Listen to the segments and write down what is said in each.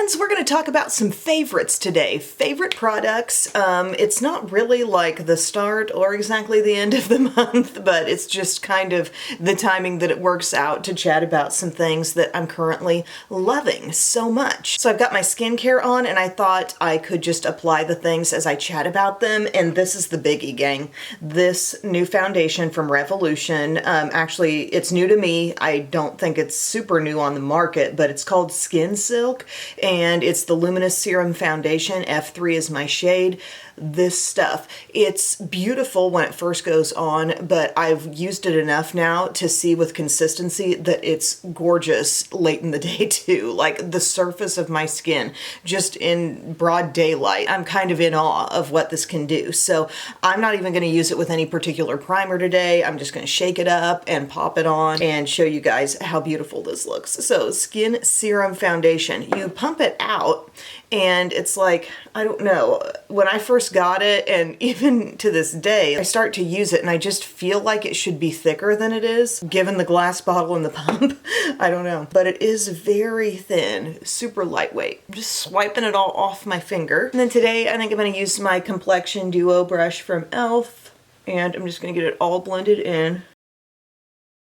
friends, we're going to talk about some favorites today. Favorite products. It's not really like the start or exactly the end of the month, but it's just kind of the timing that it works out to chat about some things that I'm currently loving so much. So I've got my skincare on and I thought I could just apply the things as I chat about them, and this is the biggie, gang. This new foundation from Revolution, actually it's new to me. I don't think it's super new on the market, but it's called Skin Silk. And it's the Luminous Serum Foundation. F3 is my shade. This stuff, it's beautiful when it first goes on, but I've used it enough now to see with consistency that it's gorgeous late in the day too. Like the surface of my skin, just in broad daylight, I'm kind of in awe of what this can do. So I'm not even going to use it with any particular primer today. I'm just going to shake it up and pop it on and show you guys how beautiful this looks. So Skin Serum Foundation, you pump it out and it's like, I don't know, when I first got it, and even to this day, I start to use it and I just feel like it should be thicker than it is, given the glass bottle and the pump. I don't know, but it is very thin, super lightweight. I'm just swiping it all off my finger. And then today, I think I'm going to use my Complexion Duo brush from e.l.f. and I'm just going to get it all blended in.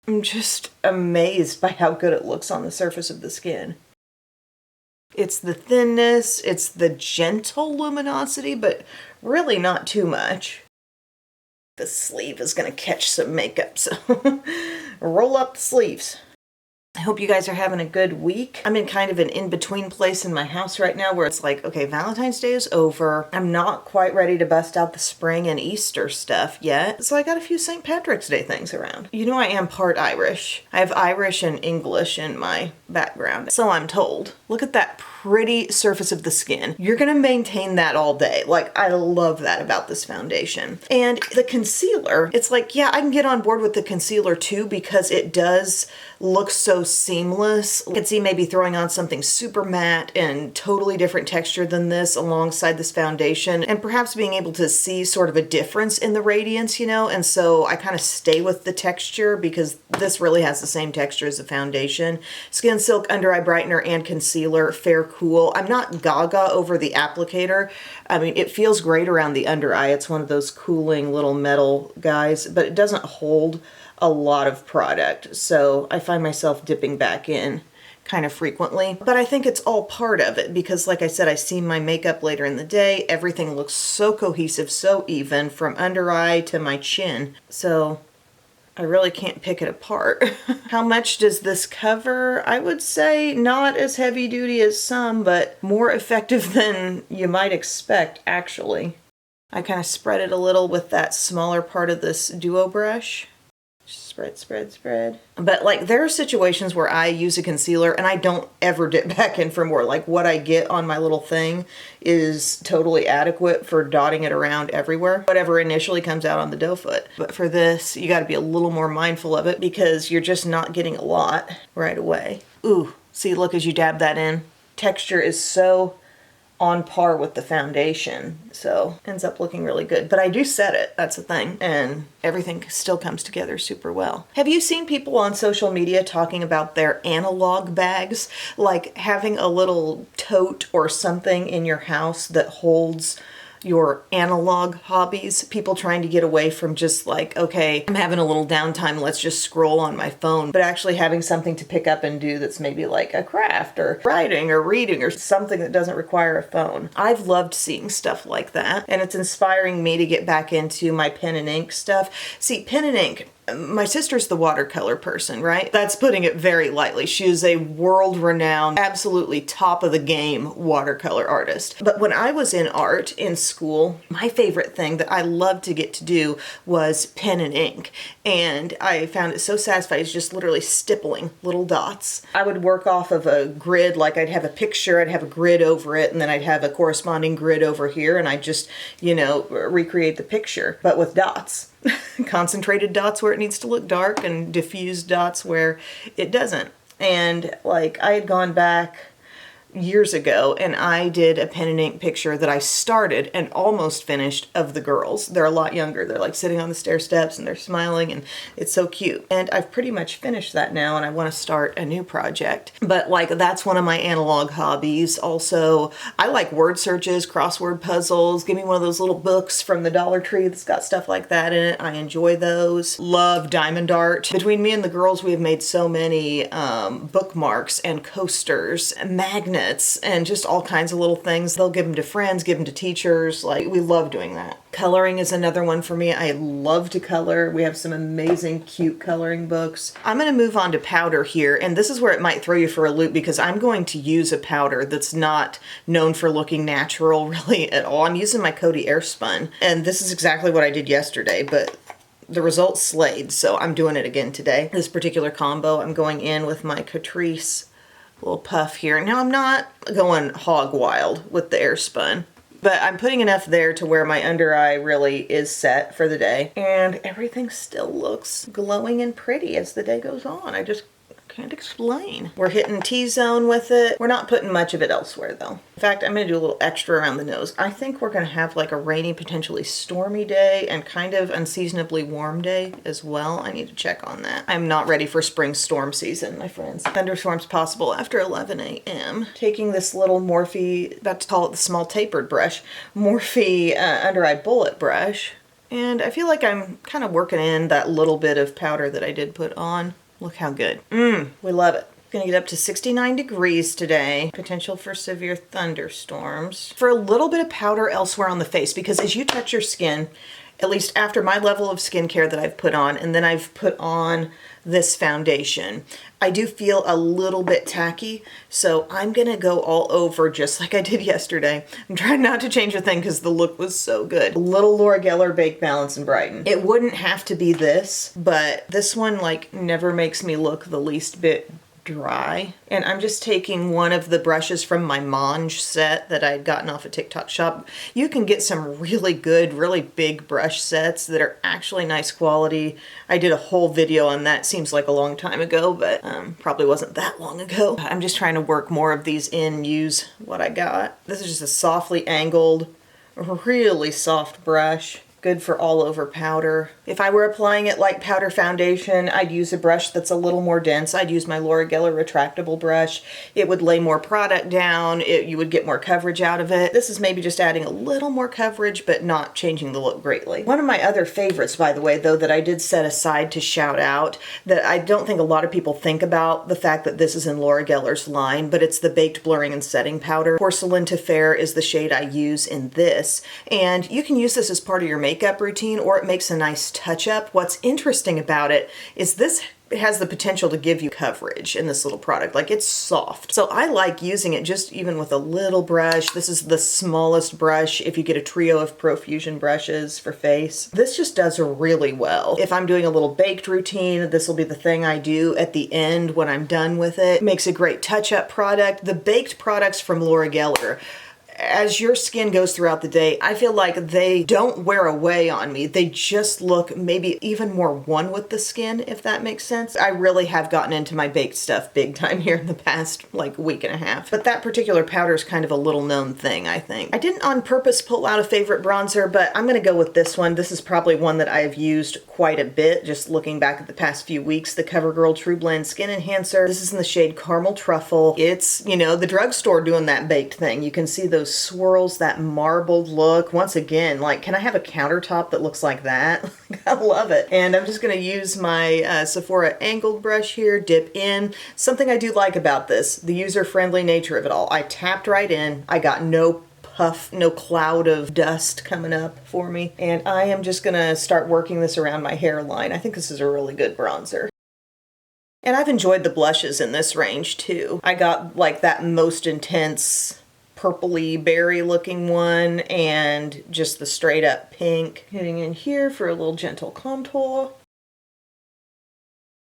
I'm just amazed by how good it looks on the surface of the skin. It's the thinness, it's the gentle luminosity, but really not too much. The sleeve is going to catch some makeup, so roll up the sleeves. I hope you guys are having a good week. I'm in kind of an in-between place in my house right now where it's like, okay, Valentine's Day is over. I'm not quite ready to bust out the spring and Easter stuff yet. So I got a few St. Patrick's Day things around. You know I am part Irish. I have Irish and English in my background, so I'm told. Look at that pretty surface of the skin. You're gonna maintain that all day. Like, I love that about this foundation. And the concealer, it's like, yeah, I can get on board with the concealer too because it does look so seamless. I could see maybe throwing on something super matte and totally different texture than this alongside this foundation, and perhaps being able to see sort of a difference in the radiance, you know, and so I kind of stay with the texture because this really has the same texture as the foundation. Skin Silk Under Eye Brightener and Concealer, Fair Cool. I'm not gaga over the applicator. I mean, it feels great around the under eye. It's one of those cooling little metal guys, but it doesn't hold a lot of product, so I find myself dipping back in kind of frequently. But I think it's all part of it because, like I said, I see my makeup later in the day. Everything looks so cohesive, so even from under eye to my chin. So I really can't pick it apart. How much does this cover? I would say not as heavy duty as some, but more effective than you might expect, actually. I kind of spread it a little with that smaller part of this Duo brush. Spread, spread, spread. But like there are situations where I use a concealer and I don't ever dip back in for more. Like what I get on my little thing is totally adequate for dotting it around everywhere. Whatever initially comes out on the doe foot. But for this, you got to be a little more mindful of it because you're just not getting a lot right away. Ooh, see, look as you dab that in. Texture is so on par with the foundation, so ends up looking really good. But I do set it, that's the thing, and everything still comes together super well. Have you seen people on social media talking about their analog bags? Like having a little tote or something in your house that holds your analog hobbies, people trying to get away from just like, okay, I'm having a little downtime, let's just scroll on my phone, but actually having something to pick up and do that's maybe like a craft or writing or reading or something that doesn't require a phone. I've loved seeing stuff like that, and it's inspiring me to get back into my pen and ink stuff. See, pen and ink, my sister's the watercolor person, right? That's putting it very lightly. She is a world-renowned, absolutely top of the game watercolor artist. But when I was in art in school, my favorite thing that I loved to get to do was pen and ink. And I found it so satisfying. It's just literally stippling little dots. I would work off of a grid, like I'd have a picture, I'd have a grid over it, and then I'd have a corresponding grid over here, and I'd just, you know, recreate the picture, but with dots. Concentrated dots where it needs to look dark and diffused dots where it doesn't. And like I had gone back years ago, and I did a pen and ink picture that I started and almost finished of the girls. They're a lot younger. They're like sitting on the stair steps and they're smiling, and it's so cute. And I've pretty much finished that now, and I want to start a new project. But like, that's one of my analog hobbies. Also, I like word searches, crossword puzzles. Give me one of those little books from the Dollar Tree that's got stuff like that in it. I enjoy those. Love diamond art. Between me and the girls, we have made so many bookmarks and coasters, magnets, and just all kinds of little things. They'll give them to friends, give them to teachers. Like, we love doing that. Coloring is another one for me. I love to color. We have some amazing, cute coloring books. I'm going to move on to powder here, and this is where it might throw you for a loop because I'm going to use a powder that's not known for looking natural really at all. I'm using my Coty Airspun, and this is exactly what I did yesterday, but the results slayed, so I'm doing it again today. This particular combo, I'm going in with my Catrice little puff here. Now, I'm not going hog wild with the Airspun, but I'm putting enough there to where my under eye really is set for the day. And everything still looks glowing and pretty as the day goes on. I just can't explain. We're hitting T-zone with it. We're not putting much of it elsewhere though. In fact, I'm gonna do a little extra around the nose. I think we're gonna have like a rainy, potentially stormy day and kind of unseasonably warm day as well. I need to check on that. I'm not ready for spring storm season, my friends. Thunderstorms possible after 11 a.m. Taking this little Morphe, about to call it the small tapered brush, Morphe under eye bullet brush. And I feel like I'm kind of working in that little bit of powder that I did put on. Look how good. We love it. Gonna get up to 69 degrees today. Potential for severe thunderstorms. For a little bit of powder elsewhere on the face, because as you touch your skin, at least after my level of skincare that I've put on, and then I've put on this foundation, I do feel a little bit tacky, so I'm gonna go all over just like I did yesterday. I'm trying not to change a thing because the look was so good. A little Laura Geller Bake, Balance, and Brighten. It wouldn't have to be this, but this one like never makes me look the least bit dry. And I'm just taking one of the brushes from my Monge set that I had gotten off a TikTok shop. You can get some really good, really big brush sets that are actually nice quality. I did a whole video on that. Seems like a long time ago, but probably wasn't that long ago. I'm just trying to work more of these in and use what I got. This is just a softly angled, really soft brush. Good for all over powder. If I were applying it like powder foundation, I'd use a brush that's a little more dense. I'd use my Laura Geller retractable brush. It would lay more product down. You would get more coverage out of it. This is maybe just adding a little more coverage, but not changing the look greatly. One of my other favorites, by the way, though, that I did set aside to shout out, that I don't think a lot of people think about the fact that this is in Laura Geller's line, but it's the Baked Blurring and Setting Powder. Porcelain to Fair is the shade I use in this, and you can use this as part of your makeup routine, or it makes a nice touch-up. What's interesting about it is this has the potential to give you coverage in this little product. Like, it's soft. So I like using it just even with a little brush. This is the smallest brush if you get a trio of Profusion brushes for face. This just does really well. If I'm doing a little baked routine, this will be the thing I do at the end when I'm done with it. It makes a great touch-up product. The baked products from Laura Geller, as your skin goes throughout the day, I feel like they don't wear away on me. They just look maybe even more one with the skin, if that makes sense. I really have gotten into my baked stuff big time here in the past like week and a half. But that particular powder is kind of a little known thing, I think. I didn't on purpose pull out a favorite bronzer, but I'm gonna go with this one. This is probably one that I have used quite a bit, just looking back at the past few weeks, the CoverGirl True Blend Skin Enhancer. This is in the shade Caramel Truffle. It's, you know, the drugstore doing that baked thing. You can see those swirls, that marbled look. Once again, like, can I have a countertop that looks like that? I love it. And I'm just going to use my Sephora angled brush here, dip in. Something I do like about this, the user-friendly nature of it all. I tapped right in. I got no puff, no cloud of dust coming up for me. And I am just going to start working this around my hairline. I think this is a really good bronzer. And I've enjoyed the blushes in this range too. I got like that most intense purpley berry looking one and just the straight up pink. Hitting in here for a little gentle contour.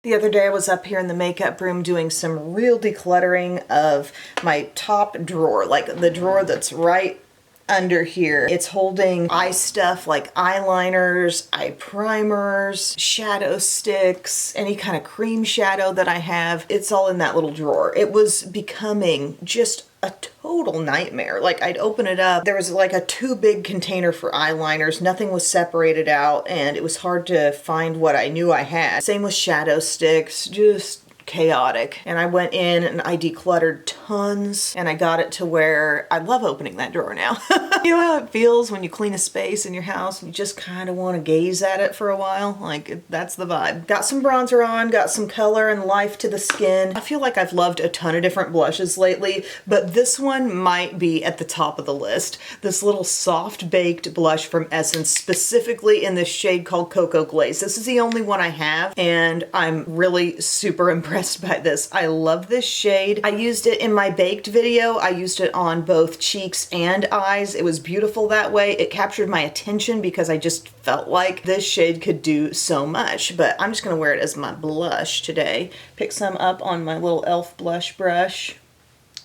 The other day I was up here in the makeup room doing some real decluttering of my top drawer, like the drawer that's right under here. It's holding eye stuff like eyeliners, eye primers, shadow sticks, any kind of cream shadow that I have. It's all in that little drawer. It was becoming just a total nightmare. Like, I'd open it up, there was like a too big container for eyeliners, nothing was separated out, and it was hard to find what I knew I had. Same with shadow sticks, just chaotic. And I went in and I decluttered tons, and I got it to where I love opening that drawer now. You know how it feels when you clean a space in your house and you just kind of want to gaze at it for a while? Like, that's the vibe. Got some bronzer on, got some color and life to the skin. I feel like I've loved a ton of different blushes lately, but this one might be at the top of the list. This little soft baked blush from Essence, specifically in this shade called Cocoa Glaze. This is the only one I have, and I'm really super impressed by this. I love this shade. I used it in my baked video. I used it on both cheeks and eyes. It was beautiful that way. It captured my attention because I just felt like this shade could do so much, but I'm just gonna wear it as my blush today. Pick some up on my little e.l.f. blush brush.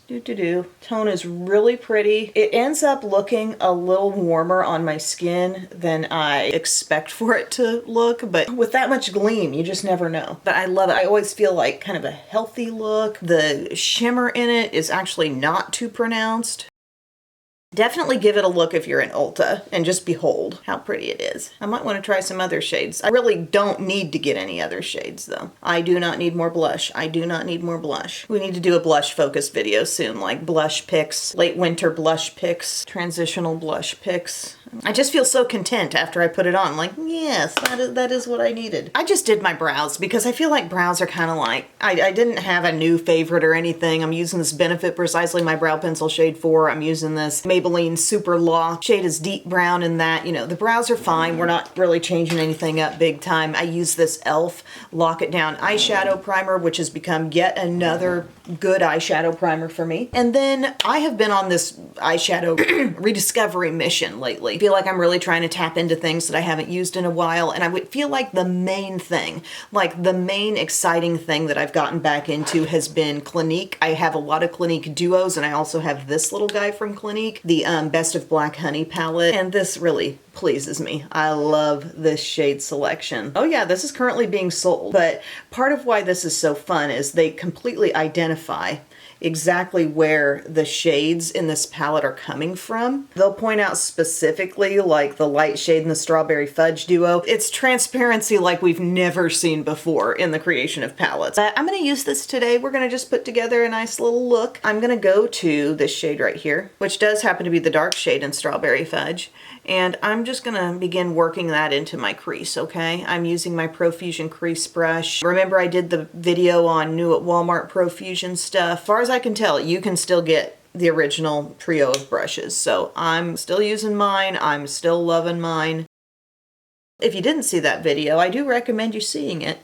Tone is really pretty. It ends up looking a little warmer on my skin than I expect for it to look, but with that much gleam, you just never know. But I love it. I always feel like kind of a healthy look. The shimmer in it is actually not too pronounced. Definitely give it a look if you're in Ulta and just behold how pretty it is. I might want to try some other shades. I really don't need to get any other shades though. I do not need more blush. I do not need more blush. We need to do a blush focus video soon, like blush picks, late winter blush picks, transitional blush picks. I just feel so content after I put it on. Like, yes, that is what I needed. I just did my brows because I feel like brows are kind of like, I didn't have a new favorite or anything. I'm using this Benefit Precisely My Brow Pencil shade 4. I'm using this Maybelline Super Law shade is deep brown in that. You know, the brows are fine. We're not really changing anything up big time. I use this e.l.f. Lock It Down eyeshadow primer, which has become yet another good eyeshadow primer for me. And then I have been on this eyeshadow rediscovery mission lately. I feel like I'm really trying to tap into things that I haven't used in a while, and I would feel like the main thing, like the main exciting thing that I've gotten back into has been Clinique. I have a lot of Clinique duos, and I also have this little guy from Clinique, the Best of Black Honey palette, and this really pleases me. I love this shade selection. Oh yeah, this is currently being sold, but part of why this is so fun is they completely identify exactly where the shades in this palette are coming from. They'll point out specifically like the light shade in the Strawberry Fudge duo. It's transparency like we've never seen before in the creation of palettes. But I'm gonna use this today. We're gonna just put together a nice little look. I'm gonna go to this shade right here, which does happen to be the dark shade in Strawberry Fudge. And I'm just gonna begin working that into my crease, okay? I'm using my Profusion crease brush. Remember I did the video on new at Walmart Profusion stuff. As far as I can tell, you can still get the original trio of brushes. So I'm still using mine. I'm still loving mine. If you didn't see that video, I do recommend you seeing it.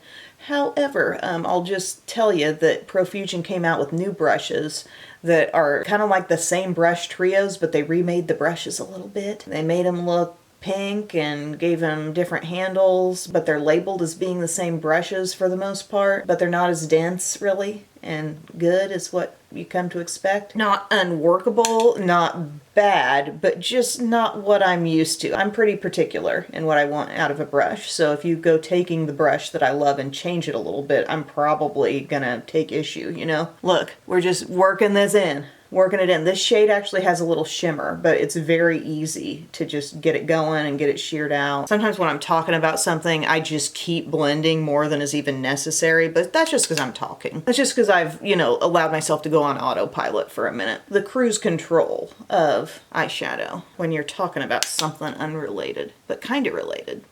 However, I'll just tell you that Profusion came out with new brushes that are kind of like the same brush trios, but they remade the brushes a little bit. They made them look pink and gave them different handles, but they're labeled as being the same brushes for the most part, but they're not as dense really and good as what you come to expect. Not unworkable, not bad, but just not what I'm used to. I'm pretty particular in what I want out of a brush, so if you go taking the brush that I love and change it a little bit, I'm probably gonna take issue, you know? Look, we're just working this in. Working it in. This shade actually has a little shimmer, but it's very easy to just get it going and get it sheared out. Sometimes when I'm talking about something, I just keep blending more than is even necessary, but that's just because I'm talking. That's just because I've, you know, allowed myself to go on autopilot for a minute. The cruise control of eyeshadow when you're talking about something unrelated, but kind of related.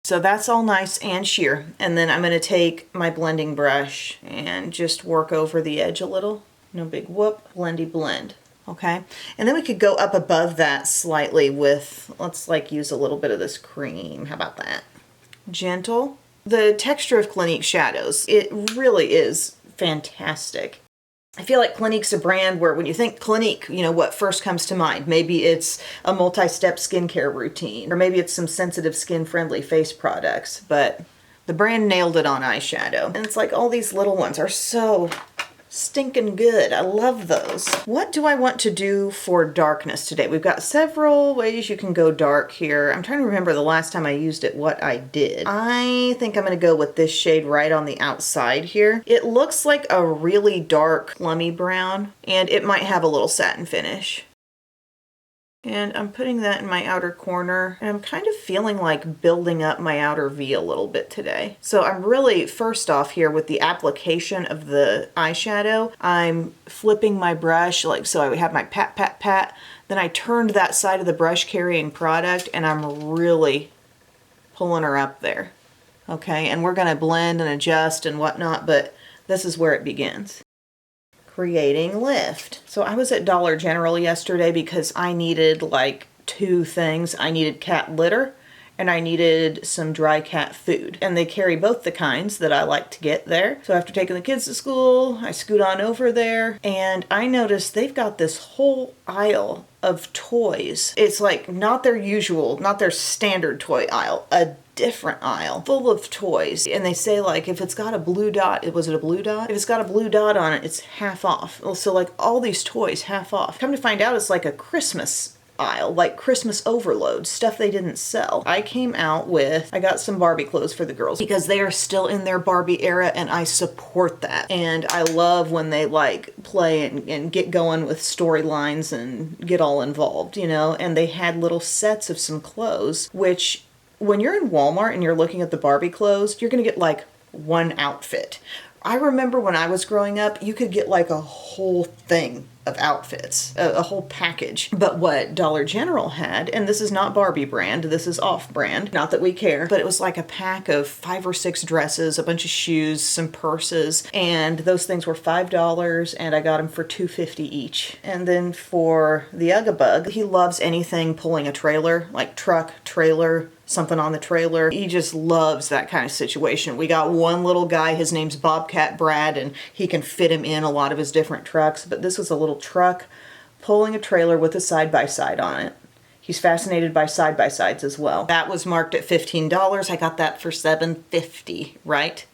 So that's all nice and sheer. And then I'm going to take my blending brush and just work over the edge a little. No big whoop, blendy blend, okay? And then we could go up above that slightly with, let's like use a little bit of this cream. How about that? Gentle. The texture of Clinique shadows, it really is fantastic. I feel like Clinique's a brand where when you think Clinique, you know, what first comes to mind? Maybe it's a multi-step skincare routine, or maybe it's some sensitive skin-friendly face products, but the brand nailed it on eyeshadow. And it's like all these little ones are so stinking good. I love those. What do I want to do for darkness today? We've got several ways you can go dark here. I'm trying to remember the last time I used it, what I did. I think I'm going to go with this shade right on the outside here. It looks like a really dark plummy brown, and it might have a little satin finish. And I'm putting that in my outer corner, and I'm kind of feeling like building up my outer V a little bit today. So I'm really, first off here with the application of the eyeshadow, I'm flipping my brush like so I would have my pat, pat, pat. Then I turned that side of the brush carrying product, and I'm really pulling her up there. Okay, and we're gonna blend and adjust and whatnot, but this is where it begins. Creating lift. So I was at Dollar General yesterday because I needed like two things. I needed cat litter and I needed some dry cat food. And they carry both the kinds that I like to get there. So after taking the kids to school, I scoot on over there and I noticed they've got this whole aisle of toys. It's like not their usual, not their standard toy aisle, a different aisle full of toys. And they say like if it's got a blue dot, was it a blue dot? If it's got a blue dot on it, it's half off. So like all these toys half off. Come to find out it's like a Christmas aisle, like Christmas overload, stuff they didn't sell. I came out with, I got some Barbie clothes for the girls because they are still in their Barbie era and I support that. And I love when they like play and get going with storylines and get all involved, you know, and they had little sets of some clothes, which when you're in Walmart and you're looking at the Barbie clothes, you're gonna get like one outfit. I remember when I was growing up, you could get like a whole thing of outfits, a whole package. But what Dollar General had, and this is not Barbie brand, this is off-brand, not that we care, but it was like a pack of 5 or 6 dresses, a bunch of shoes, some purses, and those things were $5 and I got them for $2.50 each. And then for the Ugga-Bug, he loves anything pulling a trailer, like truck, trailer, something on the trailer. He just loves that kind of situation. We got one little guy, his name's Bobcat Brad, and he can fit him in a lot of his different trucks, but this was a little truck pulling a trailer with a side-by-side on it. He's fascinated by side-by-sides as well. That was marked at $15. I got that for $7.50, right?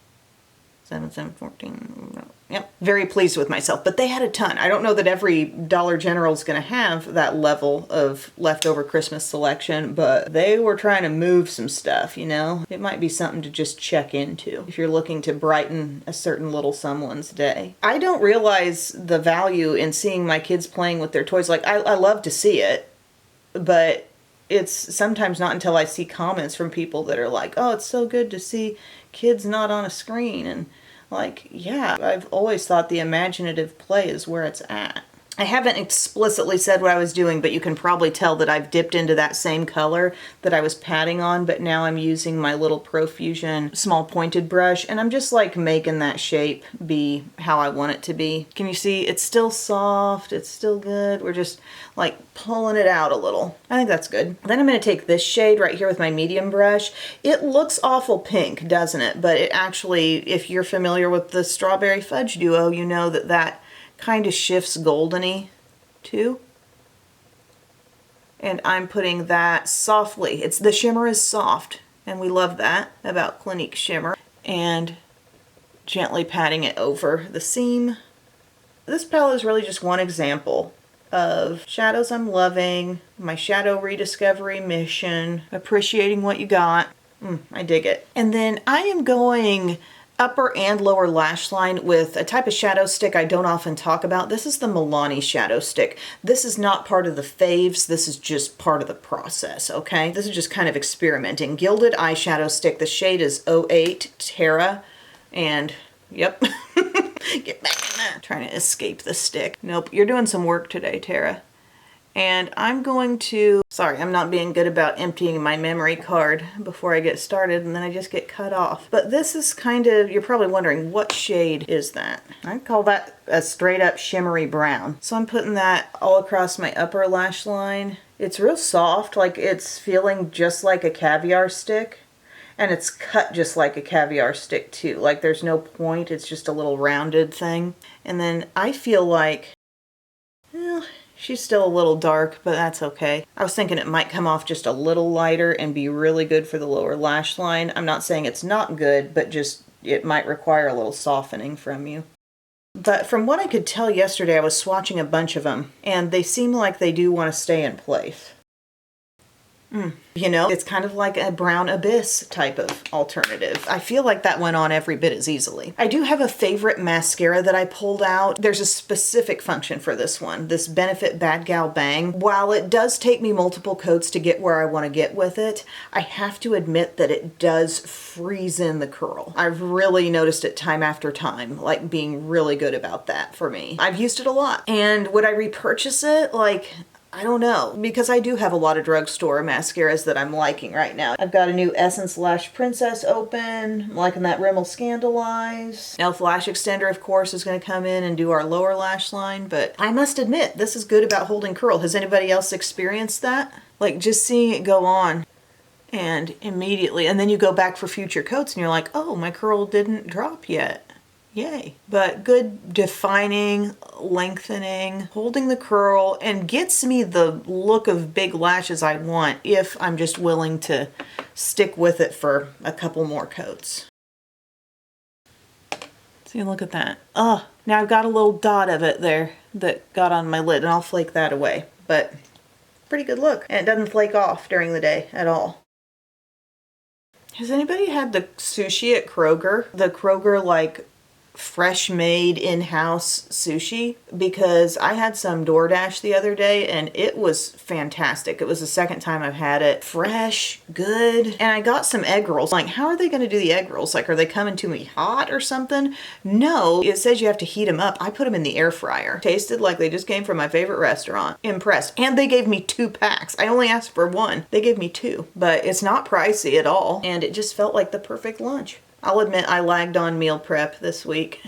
7, 14, yep. Very pleased with myself, but they had a ton. I don't know that every Dollar General is going to have that level of leftover Christmas selection, but they were trying to move some stuff, you know? It might be something to just check into if you're looking to brighten a certain little someone's day. I don't realize the value in seeing my kids playing with their toys. Like, I love to see it, but it's sometimes not until I see comments from people that are like, oh, it's so good to see kids not on a screen. And like, yeah, I've always thought the imaginative play is where it's at. I haven't explicitly said what I was doing, but you can probably tell that I've dipped into that same color that I was patting on, but now I'm using my little Profusion small pointed brush, and I'm just like making that shape be how I want it to be. Can you see? It's still soft, it's still good. We're just like pulling it out a little. I think that's good. Then I'm going to take this shade right here with my medium brush. It looks awful pink, doesn't it? But it actually, if you're familiar with the Strawberry Fudge Duo, you know that that kind of shifts goldeny too. And I'm putting that softly. It's the shimmer is soft, and we love that about Clinique shimmer. And gently patting it over the seam. This palette is really just one example of shadows I'm loving, my shadow rediscovery mission, appreciating what you got. I dig it. And then I am going upper and lower lash line with a type of shadow stick I don't often talk about. This is the Milani shadow stick. This is not part of the faves. This is just part of the process, okay? This is just kind of experimenting. Gilded eyeshadow stick. The shade is 08 Terra. And, yep. Get back in there. Trying to escape the stick. Nope, you're doing some work today, Tara. And I'm going to, sorry, I'm not being good about emptying my memory card before I get started, and then I just get cut off. But this is kind of, you're probably wondering, what shade is that? I call that a straight up shimmery brown. So I'm putting that all across my upper lash line. It's real soft, like it's feeling just like a caviar stick. And it's cut just like a caviar stick too. Like there's no point, it's just a little rounded thing. And then I feel like, well, she's still a little dark, but that's okay. I was thinking it might come off just a little lighter and be really good for the lower lash line. I'm not saying it's not good, but just it might require a little softening from you. But from what I could tell yesterday, I was swatching a bunch of them, and they seem like they do want to stay in place. You know, it's kind of like a brown abyss type of alternative. I feel like that went on every bit as easily. I do have a favorite mascara that I pulled out. There's a specific function for this one, this Benefit Bad Gal Bang. While it does take me multiple coats to get where I want to get with it, I have to admit that it does freeze in the curl. I've really noticed it time after time, like being really good about that for me. I've used it a lot. And would I repurchase it? Like, I don't know, because I do have a lot of drugstore mascaras that I'm liking right now. I've got a new Essence Lash Princess open. I'm liking that Rimmel Scandalize. Elf Lash Extender, of course, is going to come in and do our lower lash line, but I must admit, this is good about holding curl. Has anybody else experienced that? Like, just seeing it go on and immediately, and then you go back for future coats and you're like, oh, my curl didn't drop yet. Yay. But good defining, lengthening, holding the curl, and gets me the look of big lashes I want if I'm just willing to stick with it for a couple more coats. See, look at that. Oh, now I've got a little dot of it there that got on my lid, and I'll flake that away. But pretty good look. And it doesn't flake off during the day at all. Has anybody had the sushi at Kroger? The Kroger, like, fresh made in-house sushi, because I had some DoorDash the other day and it was fantastic. It was the second time I've had it. Fresh, good. And I got some egg rolls. Like, how are they going to do the egg rolls? Like, are they coming to me hot or something? No, it says you have to heat them up. I put them in the air fryer. Tasted like they just came from my favorite restaurant. Impressed. And they gave me 2 packs. I only asked for 1. They gave me 2. But it's not pricey at all. And it just felt like the perfect lunch. I'll admit I lagged on meal prep this week.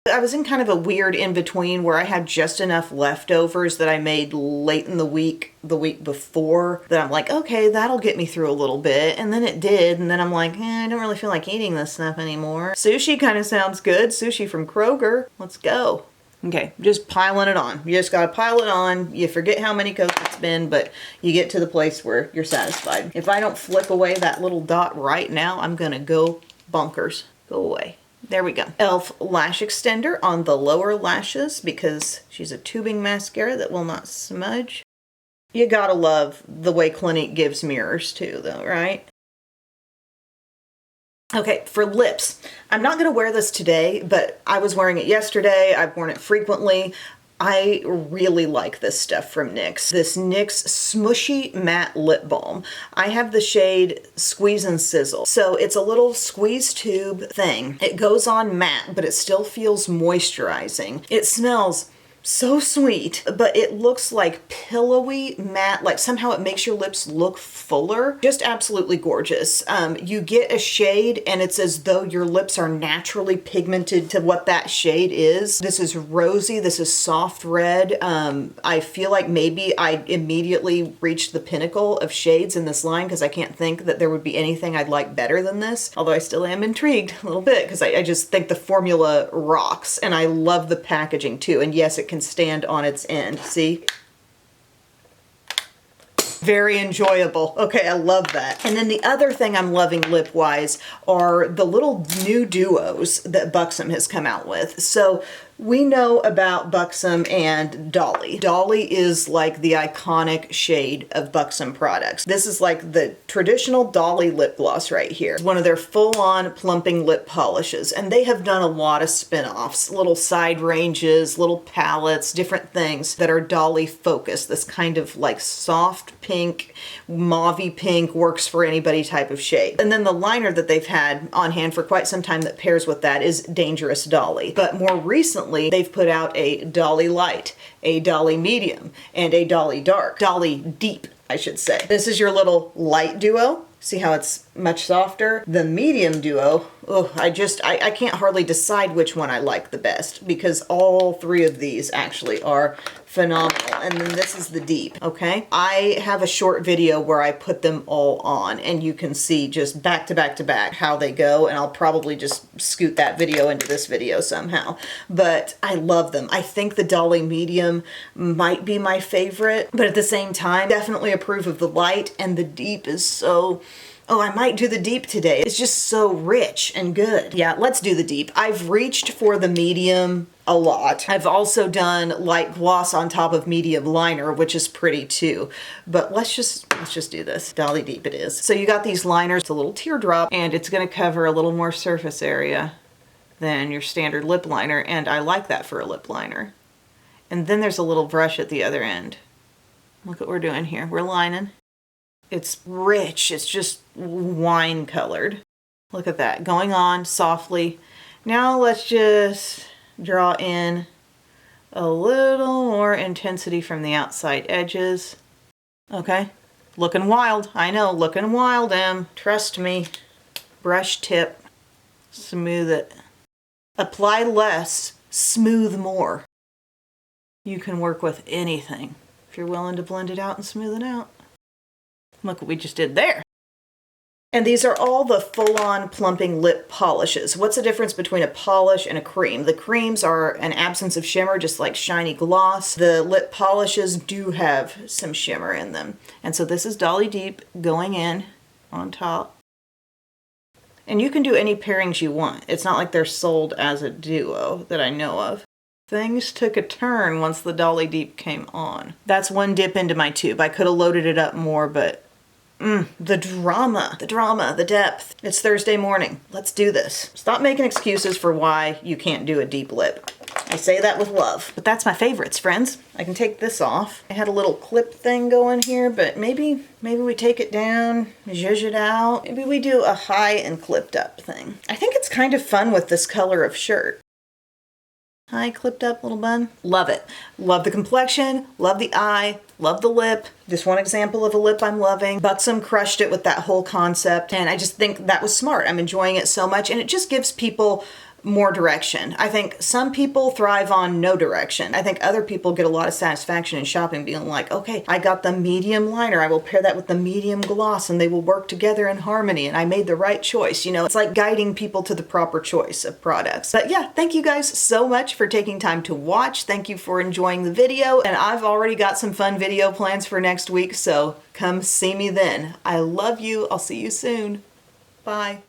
I was in kind of a weird in-between where I had just enough leftovers that I made late in the week before, that I'm like, okay, that'll get me through a little bit. And then it did. And then I'm like, I don't really feel like eating this stuff anymore. Sushi kind of sounds good. Sushi from Kroger. Let's go. Okay, just piling it on. You just gotta pile it on. You forget how many coats it's been, but you get to the place where you're satisfied. If I don't flick away that little dot right now, I'm gonna go bonkers. Go away. There we go. Elf Lash Extender on the lower lashes because she's a tubing mascara that will not smudge. You gotta love the way Clinique gives mirrors too, though, right? Okay, for lips. I'm not gonna wear this today, but I was wearing it yesterday. I've worn it frequently. I really like this stuff from NYX. This NYX Smushy Matte Lip Balm. I have the shade Squeeze and Sizzle. So it's a little squeeze tube thing. It goes on matte, but it still feels moisturizing. It smells so sweet, but it looks like pillowy matte, like somehow it makes your lips look fuller. Just absolutely gorgeous. You get a shade and it's as though your lips are naturally pigmented to what that shade is. This is rosy, this is soft red. I feel like maybe I immediately reached the pinnacle of shades in this line because I can't think that there would be anything I'd like better than this, although I still am intrigued a little bit because I just think the formula rocks and I love the packaging too. And yes, it can stand on its end. See? Very enjoyable. Okay, I love that. And then the other thing I'm loving lip-wise are the little new duos that Buxom has come out with. So we know about Buxom and Dolly. Dolly is like the iconic shade of Buxom products. This is like the traditional Dolly lip gloss right here. It's one of their full-on plumping lip polishes, and they have done a lot of spin-offs, little side ranges, little palettes, different things that are Dolly focused. This kind of like soft pink, mauvey pink, works for anybody type of shade. And then the liner that they've had on hand for quite some time that pairs with that is Dangerous Dolly. But more recently, they've put out a Dolly Light, a Dolly Medium, and a Dolly Dark. Dolly Deep, I should say. This is your little light duo. See how it's much softer? The medium duo, I can't hardly decide which one I like the best because all 3 of these actually are phenomenal. And then this is the deep, okay? I have a short video where I put them all on and you can see just back to back to back how they go, and I'll probably just scoot that video into this video somehow. But I love them. I think the Dolly Medium might be my favorite, but at the same time, definitely approve of the light, and the deep is so... Oh, I might do the deep today. It's just so rich and good. Yeah, let's do the deep. I've reached for the medium a lot. I've also done light gloss on top of medium liner, which is pretty too. But let's just do this. Dolly Deep it is. So you got these liners, a little teardrop, and it's gonna cover a little more surface area than your standard lip liner, and I like that for a lip liner. And then there's a little brush at the other end. Look what we're doing here. We're lining. It's rich. It's just wine colored. Look at that. Going on softly. Now let's just draw in a little more intensity from the outside edges. Okay. Looking wild. I know. Looking wild, Em. Trust me. Brush tip. Smooth it. Apply less. Smooth more. You can work with anything if you're willing to blend it out and smooth it out. Look what we just did there. And these are all the full-on plumping lip polishes. What's the difference between a polish and a cream? The creams are an absence of shimmer, just like shiny gloss. The lip polishes do have some shimmer in them. And so this is Dolly Deep going in on top. And you can do any pairings you want. It's not like they're sold as a duo that I know of. Things took a turn once the Dolly Deep came on. That's one dip into my tube. I could have loaded it up more, but the drama, the depth. It's Thursday morning. Let's do this. Stop making excuses for why you can't do a deep lip. I say that with love. But that's my favorites, friends. I can take this off. I had a little clip thing going here, but maybe we take it down, zhuzh it out. Maybe we do a high and clipped up thing. I think it's kind of fun with this color of shirt. High clipped up little bun. Love it. Love the complexion, love the eye, love the lip. Just one example of a lip I'm loving. Buxom crushed it with that whole concept, and I just think that was smart. I'm enjoying it so much, and it just gives people more direction. I think some people thrive on no direction. I think other people get a lot of satisfaction in shopping being like, okay, I got the medium liner, I will pair that with the medium gloss and they will work together in harmony and I made the right choice. You know, it's like guiding people to the proper choice of products. But yeah, thank you guys so much for taking time to watch. Thank you for enjoying the video, and I've already got some fun video plans for next week, so come see me then. I love you. I'll see you soon. Bye.